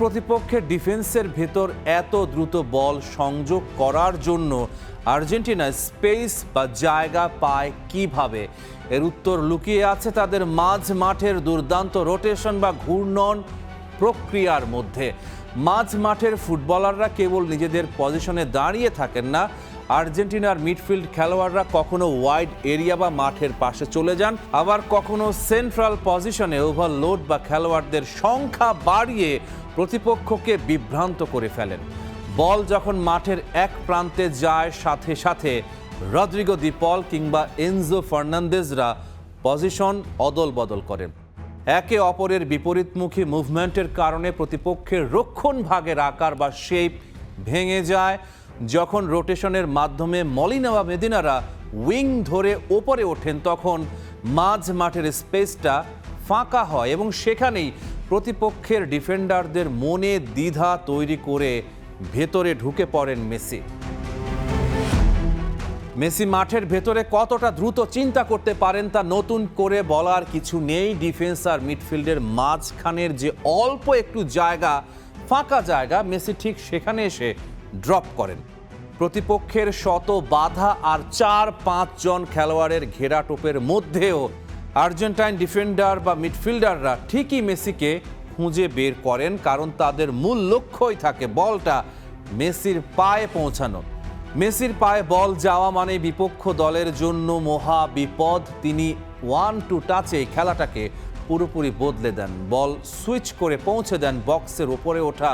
প্রতিপক্ষের ডিফেন্সের ভেতর এত দ্রুত বল সংযোগ করার জন্য আর্জেন্টিনা স্পেস বা জায়গা পায় কিভাবে? এর উত্তর লুকিয়ে আছে তাদের মাঝ মাঠের দুর্দান্ত রোটেশন বা ঘূর্ণন প্রক্রিয়ার মধ্যে। মাঝ মাঠের ফুটবলাররা কেবল নিজেদের পজিশনে দাঁড়িয়ে থাকেন না, আর্জেন্টিনার মিডফিল্ড খেলোয়াড়রা কখনো ওয়াইড এরিয়া বা মাঠের পাশে চলে যান, আবার কখনো সেন্ট্রাল পজিশনে ওভারলোড বা খেলোয়াড়দের সংখ্যা বাড়িয়ে প্রতিপক্ষকে বিভ্রান্ত করে ফেলেন। বল যখন মাঠের এক প্রান্তে যায়, সাথে সাথে রদ্রিগো দি পল কিংবা এনজো ফার্নান্দেজরা পজিশন অদল বদল করেন। একে অপরের বিপরীতমুখী মুভমেন্টের কারণে প্রতিপক্ষের রক্ষণ ভাগের আকার বা শেপ ভেঙে যায়। যখন রোটেশনের মাধ্যমে মলিনা বা মেদিনারা উইং ধরে ওপরে ওঠেন, তখন মাঝ মাঠের স্পেসটা ফাঁকা হয় এবং সেখানেই প্রতিপক্ষের ডিফেন্ডারদের মনে দ্বিধা তৈরি করে ভেতরে ঢুকে পড়েন মেসি। মেসি মাঠের ভেতরে কতটা দ্রুত চিন্তা করতে পারেন তা নতুন করে বলার কিছু নেই। ডিফেন্স আর মিডফিল্ডের মাঝখানের যে অল্প একটু জায়গা, ফাঁকা জায়গা, মেসি ঠিক সেখানে এসে ড্রপ করেন। প্রতিপক্ষের শত বাধা আর 4-5 জন খেলোয়াড়ের ঘেরাটোপের মধ্যেও আর্জেন্টাইন ডিফেন্ডার বা মিডফিল্ডাররা ঠিকই মেসিকে খুঁজে বের করেন, কারণ তাদের মূল লক্ষ্যই থাকে বলটা মেসির পায়ে পৌঁছানো। মেসির পায়ে বল যাওয়া মানে বিপক্ষ দলের জন্য মহা বিপদ। তিনি 1-2 টাচে খেলাটাকে পুরোপুরি বদলে দেন। বল সুইচ করে পৌঁছে দেন বক্সের ওপরে ওঠা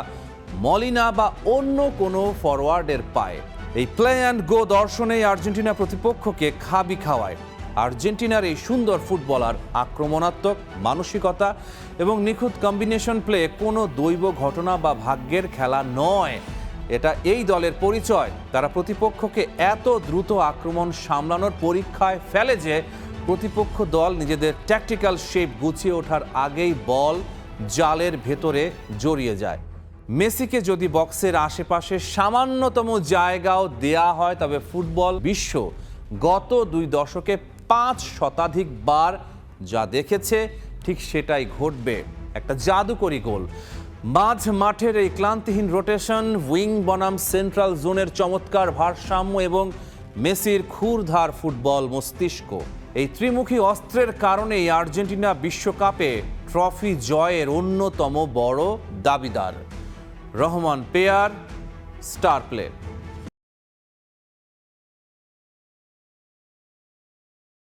মলিনা বা অন্য কোনো ফরওয়ার্ডের পায়ে। এই প্লে অ্যান্ড গো দর্শনেই আর্জেন্টিনা প্রতিপক্ষকে খাবি খাওয়ায়। আর্জেন্টিনার এই সুন্দর ফুটবলার, আক্রমণাত্মক মানসিকতা এবং নিখুঁত কম্বিনেশন প্লে কোনো দৈব ঘটনা বা ভাগ্যের খেলা নয়, এটা এই দলের পরিচয়। তারা প্রতিপক্ষকে এত দ্রুত আক্রমণ সামলানোর পরীক্ষায় ফেলে যে প্রতিপক্ষ দল নিজেদের ট্যাকটিক্যাল শেপ গুছিয়ে ওঠার আগেই বল জালের ভেতরে জড়িয়ে যায়। মেসিকে যদি বক্সের আশেপাশে সামান্যতম জায়গাও দেয়া হয়, তবে ফুটবল বিশ্ব গত 2 দশকে 5 শতাধিক বার যা দেখেছে ঠিক সেটাই ঘটবে। একটা জাদুকরী গোল, মাঝ মাঠের এই ক্লান্তিহীন রোটেশন, উইং বনাম সেন্ট্রাল জোনের চমৎকার ভারসাম্য এবং মেসির ক্ষুরধার ফুটবল মস্তিষ্ক, এই ত্রিমুখী অস্ত্রের কারণেই আর্জেন্টিনা বিশ্বকাপে ট্রফি জয়ের অন্যতম বড় দাবিদার। Rahman pair, star play.